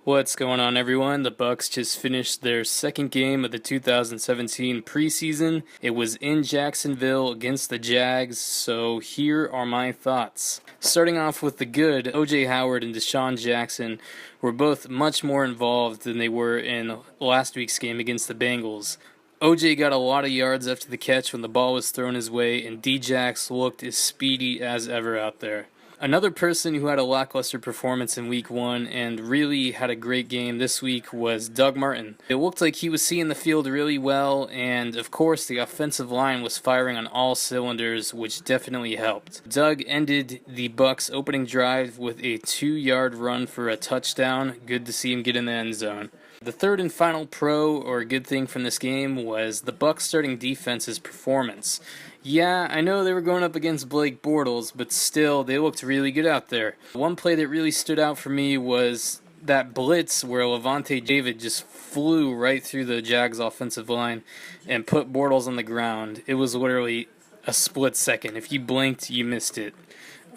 What's going on, everyone? The Bucs just finished their second game of the 2017 preseason. It was in Jacksonville against the Jags, so here are my thoughts. Starting off with the good, O.J. Howard and Deshaun Jackson were both much more involved than they were in last week's game against the Bengals. O.J. got a lot of yards after the catch when the ball was thrown his way, and D-Jax looked as speedy as ever out there. Another person who had a lackluster performance in Week 1 and really had a great game this week was Doug Martin. It looked like he was seeing the field really well, and of course the offensive line was firing on all cylinders, which definitely helped. Doug ended the Bucs' opening drive with a 2-yard run for a touchdown. Good to see him get in the end zone. The third and final pro or good thing from this game was the Bucs starting defense's performance. Yeah, I know they were going up against Blake Bortles, but still, they looked really good out there. One play that really stood out for me was that blitz where Levante David just flew right through the Jags offensive line and put Bortles on the ground. It was literally a split second. If you blinked, you missed it.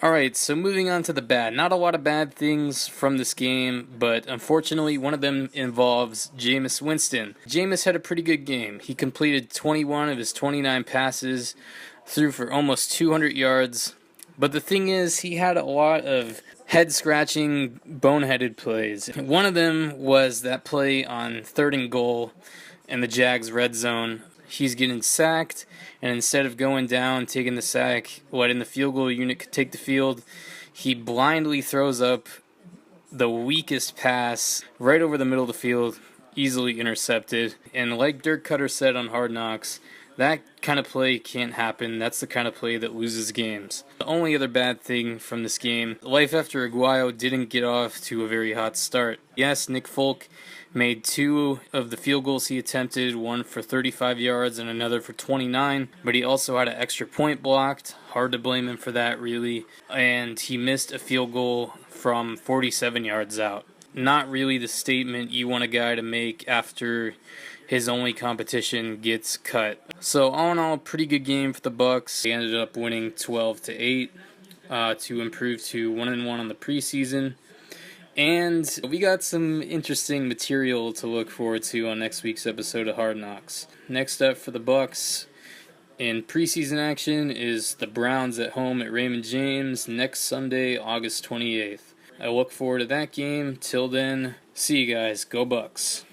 Alright, so moving on to the bad. Not a lot of bad things from this game, but unfortunately one of them involves Jameis Winston. Jameis had a pretty good game. He completed 21 of his 29 passes, threw for almost 200 yards. But the thing is, he had a lot of head-scratching, boneheaded plays. One of them was that play on 3rd and goal in the Jags red zone. He's getting sacked, and instead of going down, taking the sack, letting the field goal unit take the field, he blindly throws up the weakest pass right over the middle of the field, easily intercepted. And like Dirk Cutter said on Hard Knocks, that kind of play can't happen. That's the kind of play that loses games. The only other bad thing from this game, life after Aguayo didn't get off to a very hot start. Yes, Nick Folk made 2 of the field goals he attempted, one for 35 yards and another for 29, but he also had an extra point blocked. Hard to blame him for that, really. And he missed a field goal from 47 yards out. Not really the statement you want a guy to make after his only competition gets cut. So all in all, pretty good game for the Bucs. They ended up winning 12-8 to improve to 1-1 on the preseason. And we got some interesting material to look forward to on next week's episode of Hard Knocks. Next up for the Bucs in preseason action is the Browns at home at Raymond James next Sunday, August 28th. I look forward to that game. Till then, see you guys. Go Bucs.